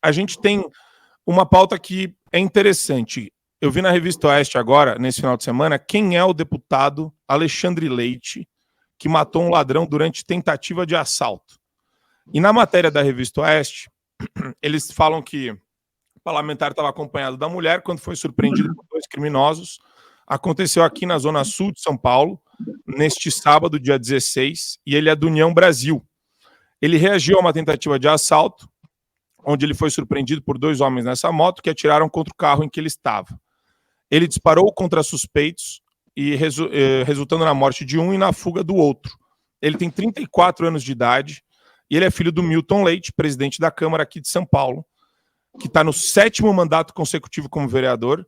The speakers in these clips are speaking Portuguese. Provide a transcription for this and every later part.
a gente tem uma pauta que é interessante. Eu vi na Revista Oeste agora, nesse final de semana, quem é o deputado Alexandre Leite, que matou um ladrão durante tentativa de assalto. E na matéria da Revista Oeste, eles falam que o parlamentar estava acompanhado da mulher quando foi surpreendido por dois criminosos. Aconteceu aqui na Zona Sul de São Paulo, neste sábado, dia 16, e ele é do União Brasil. Ele reagiu a uma tentativa de assalto, onde ele foi surpreendido por dois homens nessa moto que atiraram contra o carro em que ele estava. Ele disparou contra suspeitos, e resultando na morte de um e na fuga do outro. Ele tem 34 anos de idade, e ele é filho do Milton Leite, presidente da Câmara aqui de São Paulo, que está no 7º mandato consecutivo como vereador,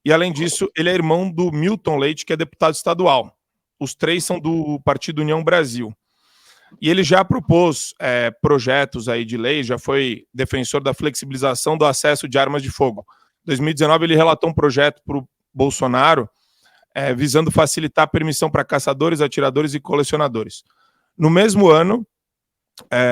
e além disso, ele é irmão do Milton Leite, que é deputado estadual. Os três são do Partido União Brasil. E ele já propôs projetos aí de lei, já foi defensor da flexibilização do acesso de armas de fogo. Em 2019, ele relatou um projeto para o Bolsonaro, visando facilitar a permissão para caçadores, atiradores e colecionadores. No mesmo ano,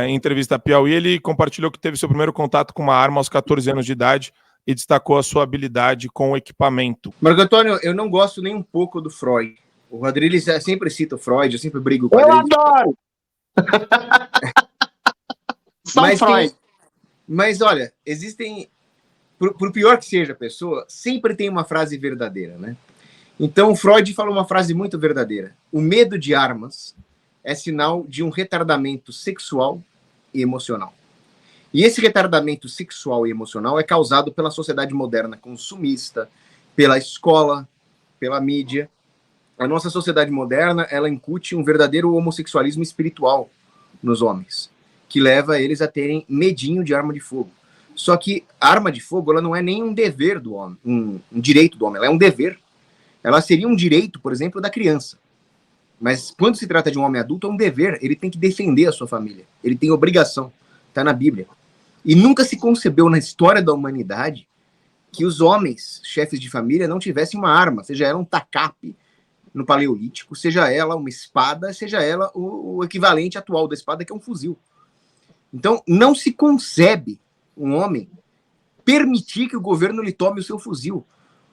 em entrevista à Piauí, ele compartilhou que teve seu primeiro contato com uma arma aos 14 anos de idade e destacou a sua habilidade com o equipamento. Marco Antônio, eu não gosto nem um pouco do Freud. O Rodrigues sempre cita o Freud, eu sempre brigo com ele. Eu adoro! Só mas Freud. Mas olha, existem... Por pior que seja a pessoa, sempre tem uma frase verdadeira, né? Então, Freud fala uma frase muito verdadeira. O medo de armas é sinal de um retardamento sexual e emocional. E esse retardamento sexual e emocional é causado pela sociedade moderna consumista, pela escola, pela mídia. A nossa sociedade moderna, ela incute um verdadeiro homossexualismo espiritual nos homens, que leva eles a terem medinho de arma de fogo. Só que a arma de fogo, ela não é nem um dever do homem, um direito do homem, ela é um dever. Ela seria um direito, por exemplo, da criança. Mas quando se trata de um homem adulto, é um dever. Ele tem que defender a sua família. Ele tem obrigação. Está na Bíblia. E nunca se concebeu na história da humanidade que os homens, chefes de família, não tivessem uma arma, seja ela um tacape no Paleolítico, seja ela uma espada, seja ela o equivalente atual da espada, que é um fuzil. Então, não se concebe um homem permitir que o governo lhe tome o seu fuzil.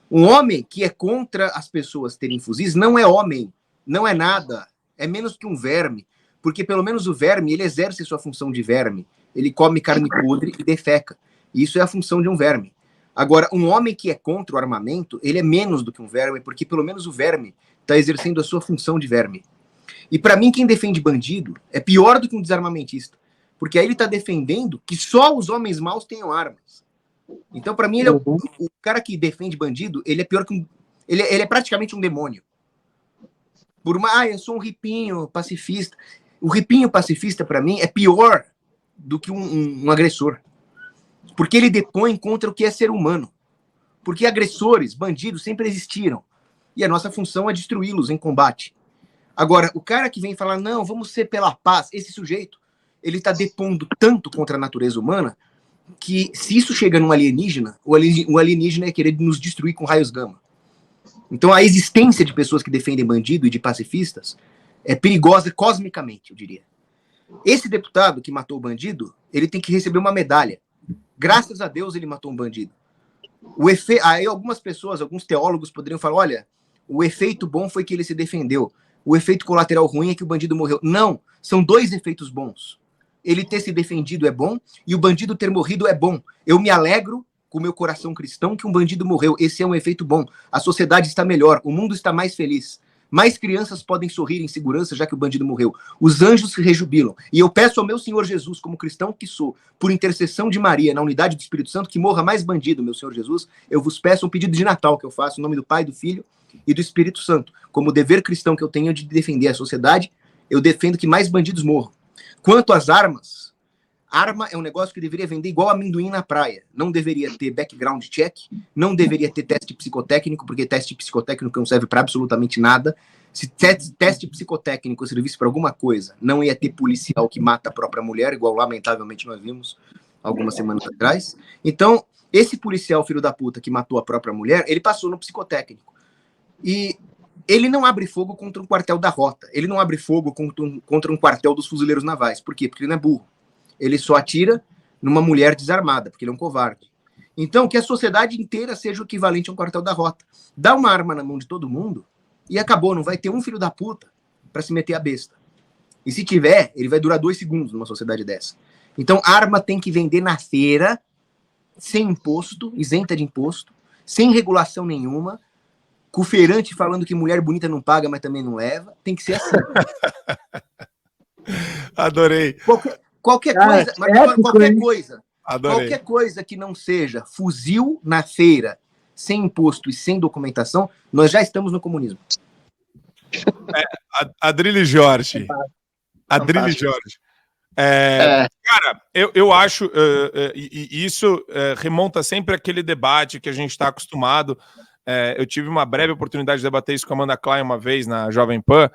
Um homem que é contra as pessoas terem fuzis não é homem, não é nada, é menos que um verme, porque pelo menos o verme, ele exerce sua função de verme, ele come carne podre e defeca, e isso é a função de um verme. Agora, um homem que é contra o armamento, ele é menos do que um verme, porque pelo menos o verme está exercendo a sua função de verme. E para mim, quem defende bandido é pior do que um desarmamentista, porque aí ele está defendendo que só os homens maus tenham armas. Então, para mim, ele é o cara que defende bandido, ele é pior que ele é praticamente um demônio. Eu sou um ripinho pacifista. O ripinho pacifista, para mim, é pior do que um agressor. Porque ele depõe contra o que é ser humano. Porque agressores, bandidos, sempre existiram. E a nossa função é destruí-los em combate. Agora, o cara que vem falar, não, vamos ser pela paz, esse sujeito, ele está depondo tanto contra a natureza humana que se isso chega num alienígena, o alienígena é querer nos destruir com raios gama. Então a existência de pessoas que defendem bandido e de pacifistas é perigosa cosmicamente, eu diria. Esse deputado que matou o bandido, ele tem que receber uma medalha. Graças a Deus ele matou um bandido. Aí algumas pessoas, alguns teólogos poderiam falar, olha, o efeito bom foi que ele se defendeu. O efeito colateral ruim é que o bandido morreu. Não, são dois efeitos bons. Ele ter se defendido é bom e o bandido ter morrido é bom. Eu me alegro com o meu coração cristão que um bandido morreu. Esse é um efeito bom. A sociedade está melhor, o mundo está mais feliz. Mais crianças podem sorrir em segurança já que o bandido morreu. Os anjos se rejubilam. E eu peço ao meu Senhor Jesus, como cristão que sou, por intercessão de Maria, na unidade do Espírito Santo, que morra mais bandido, meu Senhor Jesus. Eu vos peço um pedido de Natal que eu faço em nome do Pai, do Filho e do Espírito Santo. Como dever cristão que eu tenho de defender a sociedade, eu defendo que mais bandidos morram. Quanto às armas, arma é um negócio que deveria vender igual amendoim na praia. Não deveria ter background check, não deveria ter teste psicotécnico, porque teste psicotécnico não serve para absolutamente nada. Se teste psicotécnico servisse para alguma coisa, não ia ter policial que mata a própria mulher, igual lamentavelmente nós vimos algumas semanas atrás. Então, esse policial filho da puta que matou a própria mulher, ele passou no psicotécnico. E ele não abre fogo contra um quartel da rota. Ele não abre fogo contra um quartel dos fuzileiros navais. Por quê? Porque ele não é burro. Ele só atira numa mulher desarmada, porque ele é um covarde. Então, que a sociedade inteira seja o equivalente a um quartel da rota. Dá uma arma na mão de todo mundo e acabou, não vai ter um filho da puta para se meter a besta. E se tiver, ele vai durar 2 segundos numa sociedade dessa. Então, arma tem que vender na feira, sem imposto, isenta de imposto, sem regulação nenhuma, com o feirante falando que mulher bonita não paga, mas também não leva. Tem que ser assim. Adorei. Qualquer coisa, Adorei. Qualquer coisa que não seja fuzil na feira, sem imposto e sem documentação, nós já estamos no comunismo. Adrilho Jorge. Adrilho Jorge. Cara, eu acho, e isso remonta sempre àquele debate que a gente está acostumado. Eu tive uma breve oportunidade de debater isso com a Amanda Klein uma vez na Jovem Pan,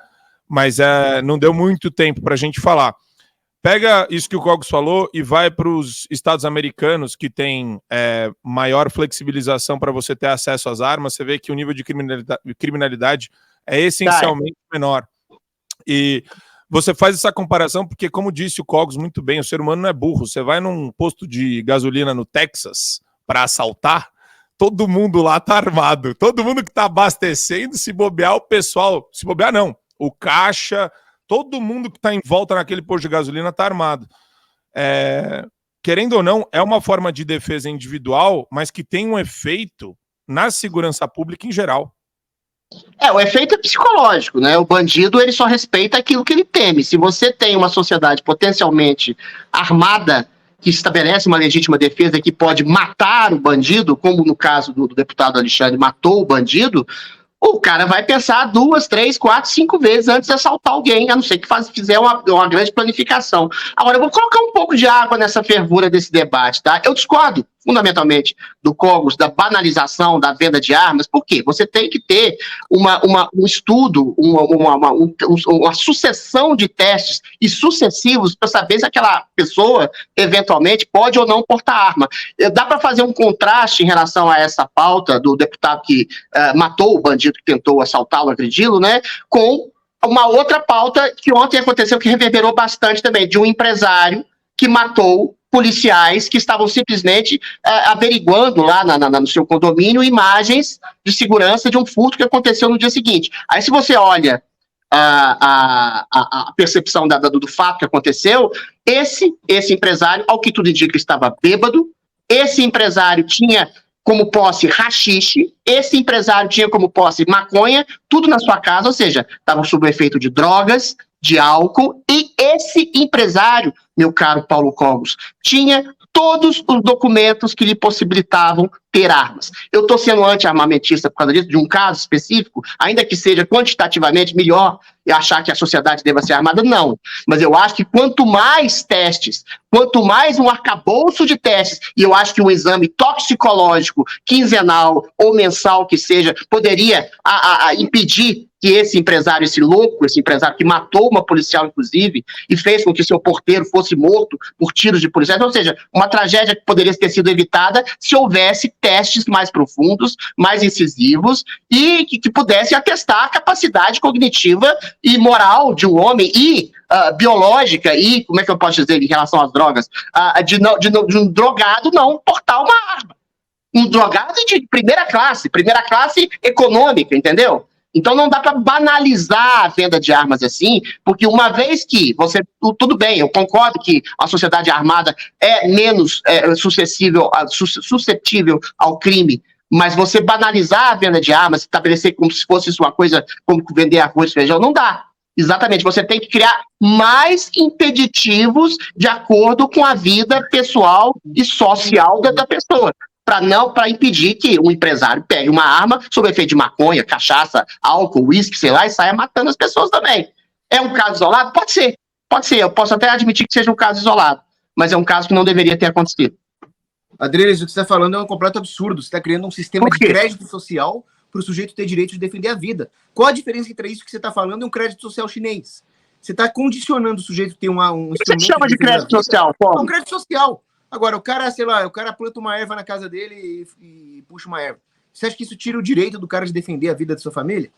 mas não deu muito tempo para a gente falar. Pega isso que o Cogos falou e vai para os estados americanos, que tem maior flexibilização para você ter acesso às armas. Você vê que o nível de criminalidade é essencialmente menor. E você faz essa comparação porque, como disse o Cogos muito bem, o ser humano não é burro. Você vai num posto de gasolina no Texas para assaltar, todo mundo lá tá armado. Todo mundo que tá abastecendo, se bobear, o pessoal... Se bobear, não. O caixa... Todo mundo que está em volta naquele posto de gasolina está armado. Querendo ou não, é uma forma de defesa individual, mas que tem um efeito na segurança pública em geral. O efeito é psicológico, né? O bandido, ele só respeita aquilo que ele teme. Se você tem uma sociedade potencialmente armada, que estabelece uma legítima defesa que pode matar o bandido, como no caso do deputado Alexandre, matou o bandido, o cara vai pensar 2, 3, 4, 5 vezes antes de assaltar alguém, a não ser que fizer uma grande planificação. Agora, eu vou colocar um pouco de água nessa fervura desse debate, tá? Eu discordo, fundamentalmente, do Cogos, da banalização da venda de armas. Por quê? Você tem que ter um estudo, uma sucessão de testes e sucessivos para saber se aquela pessoa, eventualmente, pode ou não portar arma. Dá para fazer um contraste em relação a essa pauta do deputado que matou o bandido que tentou assaltá-lo, agredi-lo, né, com uma outra pauta que ontem aconteceu, que reverberou bastante também, de um empresário que matou policiais que estavam simplesmente averiguando lá no seu condomínio imagens de segurança de um furto que aconteceu no dia seguinte. Aí, se você olha a percepção do fato que aconteceu, esse empresário, ao que tudo indica, estava bêbado. Esse empresário tinha como posse haxixe, esse empresário tinha como posse maconha, tudo na sua casa, ou seja, estava sob o efeito de drogas, de álcool, e esse empresário, meu caro Paulo Cogos, tinha todos os documentos que lhe possibilitavam ter armas. Eu estou sendo anti-armamentista por causa disso, de um caso específico, ainda que seja quantitativamente melhor achar que a sociedade deva ser armada, não. Mas eu acho que quanto mais testes, quanto mais um arcabouço de testes, e eu acho que um exame toxicológico quinzenal ou mensal que seja, poderia impedir que esse empresário, esse louco, esse empresário que matou uma policial, inclusive, e fez com que seu porteiro fosse morto por tiros de policiais, ou seja, uma tragédia que poderia ter sido evitada se houvesse testes mais profundos, mais incisivos, e que pudesse atestar a capacidade cognitiva e moral de um homem, e biológica, e, como é que eu posso dizer em relação às drogas, de um drogado não portar uma arma. Um drogado de primeira classe econômica, entendeu? Então não dá para banalizar a venda de armas assim, porque uma vez que você... Tudo bem, eu concordo que a sociedade armada é menos suscetível ao crime, mas você banalizar a venda de armas, estabelecer como se fosse isso uma coisa como vender arroz e feijão, não dá. Exatamente, você tem que criar mais impeditivos de acordo com a vida pessoal e social da pessoa, para impedir que um empresário pegue uma arma sob efeito de maconha, cachaça, álcool, uísque, sei lá, e saia matando as pessoas também. É um caso isolado? Pode ser. Eu posso até admitir que seja um caso isolado, mas é um caso que não deveria ter acontecido. Adriles, o que você está falando é um completo absurdo. Você está criando um sistema de crédito social para o sujeito ter direito de defender a vida. Qual a diferença entre isso que você está falando e um crédito social chinês? Você está condicionando o sujeito a ter um instrumento... O que você chama de crédito social? É um crédito social. Agora, o cara, sei lá, planta uma erva na casa dele e puxa uma erva. Você acha que isso tira o direito do cara de defender a vida da sua família?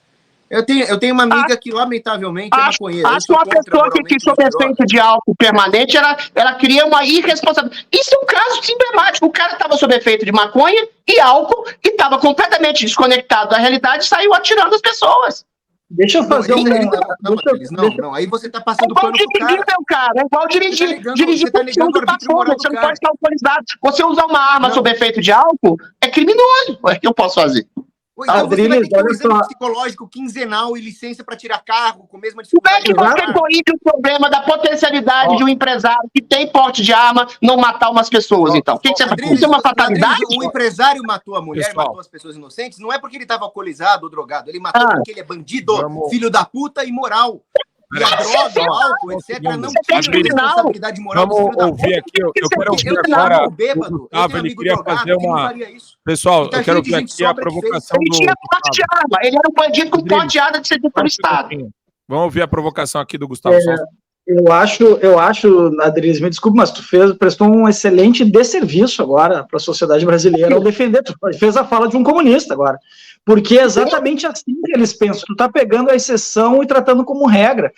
Eu tenho uma amiga que, lamentavelmente, é maconheira. Acho que uma pessoa que sob efeito de álcool permanente, ela cria uma irresponsabilidade. Isso é um caso emblemático. O cara estava sob efeito de maconha e álcool e estava completamente desconectado da realidade e saiu atirando as pessoas. Deixa eu fazer Não, aí você tá passando pano pro cara. É igual dirigir. Dirigir tá negando o arbítrio moral do você não pode estar autorizado. Você usar uma arma sob efeito de álcool é criminoso. O que eu posso fazer? Então você vai ter que ter um exame psicológico quinzenal e licença para tirar carro com a mesma dificuldade. Como é que você corrige o problema da potencialidade de um empresário que tem porte de arma não matar umas pessoas, então? O que você vai fazer? Isso é uma fatalidade? O empresário matou a mulher, matou as pessoas inocentes, não é porque ele estava alcoolizado ou drogado, ele matou porque ele é bandido, filho da puta, imoral. E a droga, o álcool, etc., não tinha responsabilidade moral. Vamos ouvir aqui, eu quero ouvir agora o Gustavo, ele queria fazer uma... Pessoal, eu quero ouvir aqui a provocação do... Ele tinha porte de arma, ele era um bandido com porte de arma de ser pelo Estado. Vamos ouvir a provocação aqui do Gustavo Souza. Eu acho, Adriles, me desculpe, mas tu prestou um excelente desserviço agora para a sociedade brasileira ao defender, tu fez a fala de um comunista agora, porque é exatamente assim que eles pensam, tu tá pegando a exceção e tratando como regra.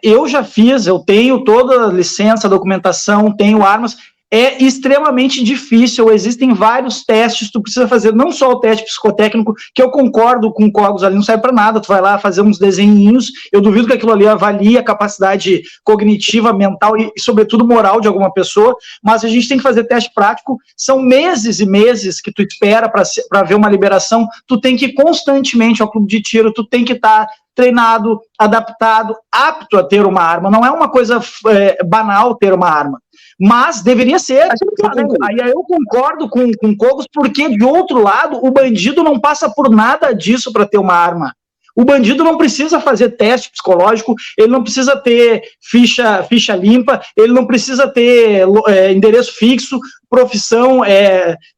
Eu já fiz, eu tenho toda a licença, documentação, tenho armas, é extremamente difícil, existem vários testes, tu precisa fazer, não só o teste psicotécnico, que eu concordo com o Cogos ali, não serve para nada, tu vai lá fazer uns desenhinhos, eu duvido que aquilo ali avalie a capacidade cognitiva, mental e sobretudo moral de alguma pessoa, mas a gente tem que fazer teste prático, são meses e meses que tu espera para ver uma liberação, tu tem que ir constantemente ao clube de tiro, tu tem que estar treinado, adaptado, apto a ter uma arma, não é uma coisa banal ter uma arma, mas deveria ser. Aí eu concordo com o Cogos, porque de outro lado, o bandido não passa por nada disso para ter uma arma. O bandido não precisa fazer teste psicológico, ele não precisa ter ficha limpa, ele não precisa ter endereço fixo, profissão,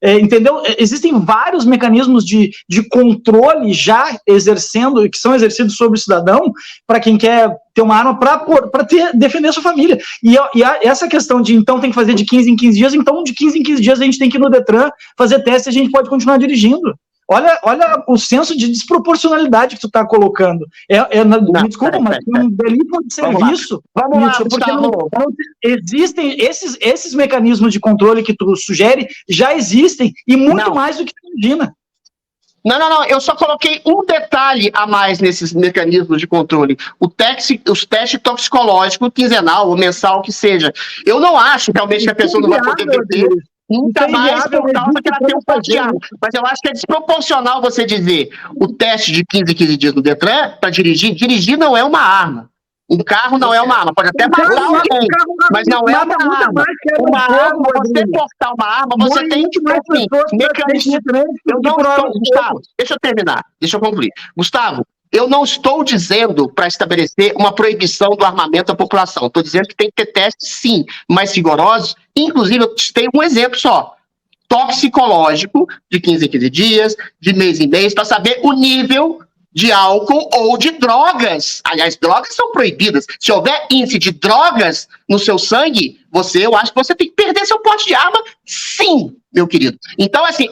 entendeu? Existem vários mecanismos de controle já exercendo, que são exercidos sobre o cidadão, para quem quer ter uma arma para defender a sua família. E essa questão de, então, tem que fazer de 15 em 15 dias, então de 15 em 15 dias a gente tem que ir no Detran, fazer teste e a gente pode continuar dirigindo. Olha o senso de desproporcionalidade que tu está colocando. Me desculpa, mas um delito de serviço. Vamos lá, porque não existem esses mecanismos de controle que tu sugere, já existem, e muito mais do que tu imagina. Não, eu só coloquei um detalhe a mais nesses mecanismos de controle. Os testes toxicológicos, quinzenal ou mensal, que seja. Eu não acho realmente que a pessoa não vai poder beber. Nunca mais por causa que ela tem um porte de arma. Mas eu acho que é desproporcional você dizer o teste de 15 em 15 dias no Detran para dirigir. Dirigir não é uma arma. Um carro não é uma arma. Pode até matar alguém, mas não é uma arma. Uma arma, você portar uma arma, você tem que ter mecanismo. Eu não estou... Gustavo, deixa eu terminar. Deixa eu concluir. Gustavo, eu não estou dizendo para estabelecer uma proibição do armamento da população. Estou dizendo que tem que ter testes, sim, mais rigorosos. Inclusive, eu tenho um exemplo só. Toxicológico, de 15 em 15 dias, de mês em mês, para saber o nível de álcool ou de drogas. Aliás, drogas são proibidas. Se houver índice de drogas no seu sangue, eu acho que você tem que perder seu porte de arma, sim, meu querido. Então, assim,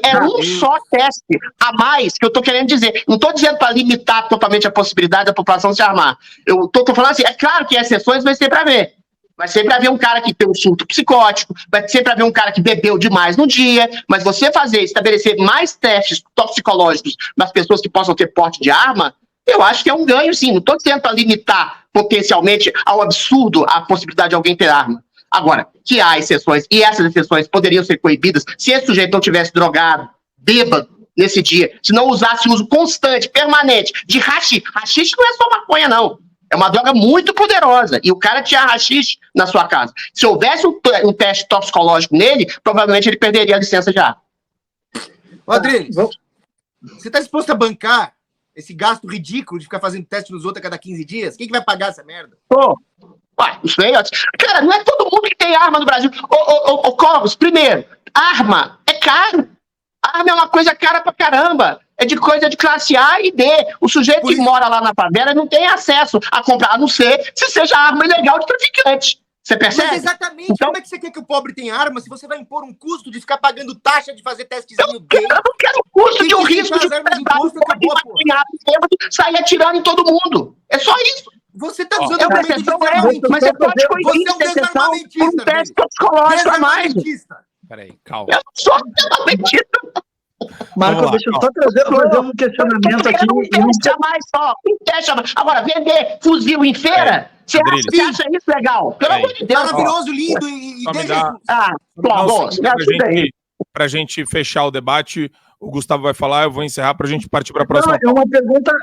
só teste a mais que eu tô querendo dizer. Não tô dizendo para limitar totalmente a possibilidade da população se armar. Eu tô falando assim, é claro que exceções vai sempre haver. Vai sempre haver um cara que tem um surto psicótico, vai sempre haver um cara que bebeu demais no dia, mas você estabelecer mais testes toxicológicos nas pessoas que possam ter porte de arma, eu acho que é um ganho, sim. Não estou dizendo para limitar potencialmente ao absurdo a possibilidade de alguém ter arma. Agora, que há exceções, e essas exceções poderiam ser coibidas se esse sujeito não tivesse drogado, bêbado nesse dia, se não usasse uso constante, permanente, de haxixe. Haxixe não é só maconha, não. É uma droga muito poderosa. E o cara tinha haxixe na sua casa. Se houvesse um teste toxicológico nele, provavelmente ele perderia a licença já. Rodrigues, você está disposto a bancar esse gasto ridículo de ficar fazendo teste nos outros a cada 15 dias? Quem que vai pagar essa merda? Ué, isso aí, cara, não é todo mundo que tem arma no Brasil. Ô, Cogos, primeiro, arma é caro. Arma é uma coisa cara pra caramba. É de coisa de classe A e B. O sujeito que mora lá na favela não tem acesso a comprar, a não ser se seja arma ilegal de traficante. Você percebe? Mas exatamente, Então, como é que você quer que o pobre tenha arma se você vai impor um custo de ficar pagando taxa de fazer testezinho eu não quero o custo de um risco de sair atirando em todo mundo. É só isso. Você tá usando É uma exceção, mas você pode coibir essa exceção por um teste psicológico a mais. Peraí, calma. Eu sou desarmamentista. Marco, deixa eu só fazer um questionamento aqui. Um teste a mais só. Um teste a mais. Agora, vender fuzil em feira, você acha isso legal? Pelo amor de Deus. Maravilhoso, lindo e dá, pra gente fechar o debate, o Gustavo vai falar, eu vou encerrar pra gente partir para a próxima.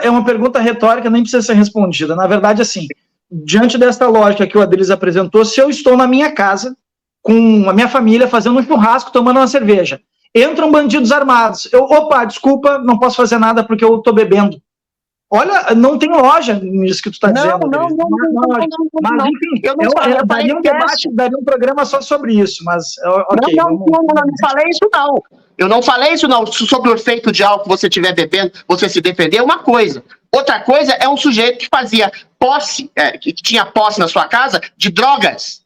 É uma pergunta retórica, nem precisa ser respondida. Na verdade, assim, diante desta lógica que o Adriles apresentou, se eu estou na minha casa, com a minha família, fazendo um churrasco, tomando uma cerveja, entram bandidos armados, opa, desculpa, não posso fazer nada porque eu tô bebendo. Olha, não tem loja nisso que tu tá dizendo. Não. Mas, enfim, daria um programa só sobre isso, mas, ok. Não falei isso, não. Eu não falei isso, não. Sobre o efeito de álcool que você estiver bebendo, você se defender, é uma coisa. Outra coisa é um sujeito que fazia posse, que tinha posse na sua casa de drogas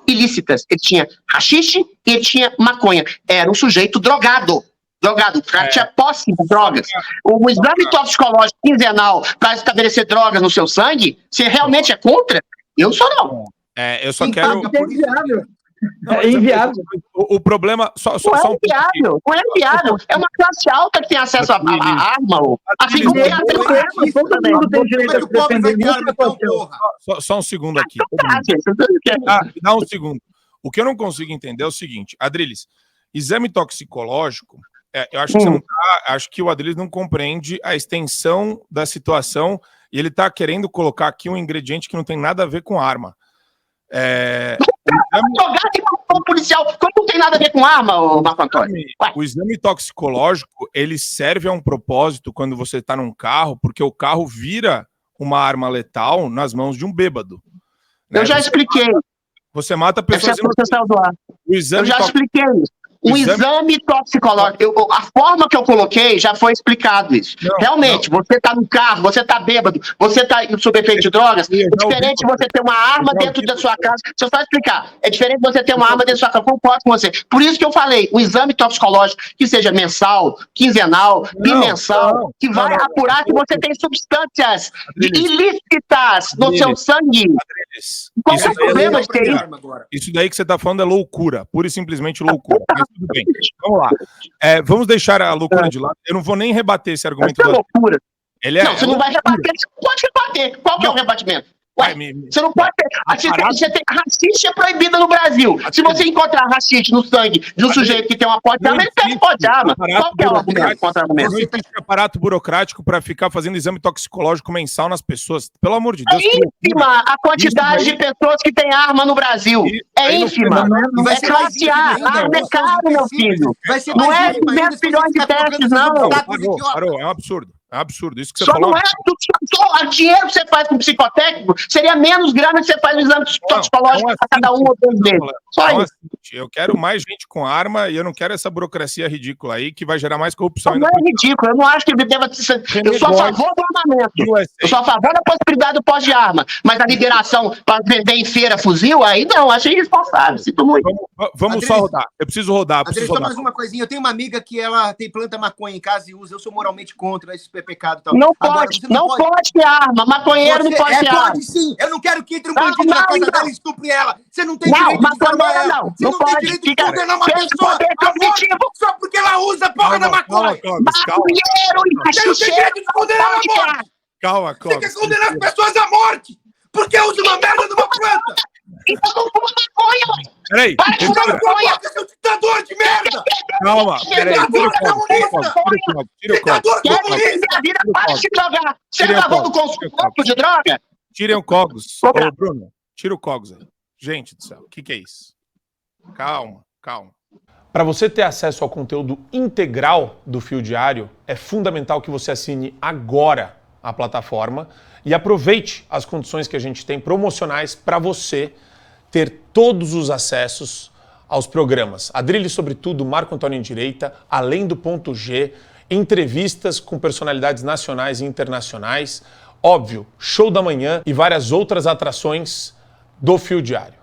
ilícitas. Ele tinha haxixe e ele tinha maconha. Era um sujeito drogado. O cara tinha posse de drogas. O exame toxicológico quinzenal para estabelecer drogas no seu sangue, você realmente é contra? Eu sou não. Eu só quero... É inviável. O problema... Não é inviável. É uma classe alta que tem acesso à arma. Assim como tem todo mundo tem direito a se defender. Só um segundo aqui. Dá um segundo. O que eu não consigo entender é o seguinte, Adriles, exame toxicológico, eu acho que você não acho que o Adriles não compreende a extensão da situação e ele está querendo colocar aqui um ingrediente que não tem nada a ver com arma. Policial, como não tem nada a ver com arma, Marco Antônio? O exame toxicológico, ele serve a um propósito quando você está num carro, porque o carro vira uma arma letal nas mãos de um bêbado. Né? Eu já expliquei. Você mata pessoas... Eu já expliquei isso. O exame toxicológico, a forma que eu coloquei, já foi explicado isso. Realmente, você está no carro, você está bêbado, você está sob efeito de drogas, é diferente de você ter uma arma dentro da sua casa. Deixa eu só explicar. É diferente de você ter uma arma dentro da sua casa. Concordo com você. Por isso que eu falei, o exame toxicológico, que seja mensal, quinzenal, bimensal, que vai apurar se você tem substâncias ilícitas no seu sangue. Qual é o problema de ter isso? Isso daí que você está falando é loucura, pura e simplesmente loucura. Mas tudo bem. Vamos lá. Vamos deixar a loucura de lado. Eu não vou nem rebater esse argumento. É loucura. Você não vai rebater, você pode rebater. Qual que é o rebatimento? Você não pode ter. Rachixe é proibida no Brasil. Se você encontrar rachixe no sangue de um sujeito que tem uma pote de arma, ele pega pote de arma. Qual que é o argumento contra o argumento? Não existe aparato burocrático para ficar fazendo exame toxicológico mensal nas pessoas. Pelo amor de Deus. É ínfima a quantidade de pessoas que têm arma no Brasil. É ínfima. É classe A. Arma é caro, meu filho. Não é 200 milhões de testes, não. Parou. É um absurdo. É um absurdo. Isso que você falou. Não é o dinheiro que você faz com psicotécnico seria menos grana que você faz no exame toxicológico a cada um ou dois meses. Só isso. Eu quero mais gente com arma e eu não quero essa burocracia ridícula aí que vai gerar mais corrupção. Não é ridículo. Eu não acho que deva ser. Eu sou a favor do armamento. Eu sou a favor da possibilidade do pós de arma. Mas a liberação para vender em feira fuzil, aí não. Achei irresponsável. Sinto muito. Vamos só rodar. Eu preciso rodar. Só mais uma coisinha. Eu tenho uma amiga que ela tem planta maconha em casa e usa. Eu sou moralmente contra esse pecado. Tal. Não pode ter arma. Maconheiro não pode ter arma. Pode sim. Eu não quero que entre um bandido na casa dela e estupre ela. Você não tem direito de desarmar ela. Você não tem direito de condenar uma pessoa só porque ela usa a porra da maconha. Maconheiro e você não tem direito de condenar a morte. Calma. Você quer condenar as pessoas à morte porque usa uma merda de uma planta. Então não fuma maconha. Peraí. Para de fumar maconha. Seu ditador de merda. Calma. Peraí. Tira o copo. Para de drogar. Você é a favor do consumo de droga? Tirem o Cogos. Ô, Bruno, tira o Cogos aí. Gente do céu, o que é isso? Calma. Para você ter acesso ao conteúdo integral do Fio Diário, é fundamental que você assine agora a plataforma e aproveite as condições que a gente tem promocionais para você ter todos os acessos aos programas. Adriles sobre tudo, Marco Antônio em Direita, Além do Ponto G, entrevistas com personalidades nacionais e internacionais, óbvio, Show da Manhã e várias outras atrações do Fio Diário.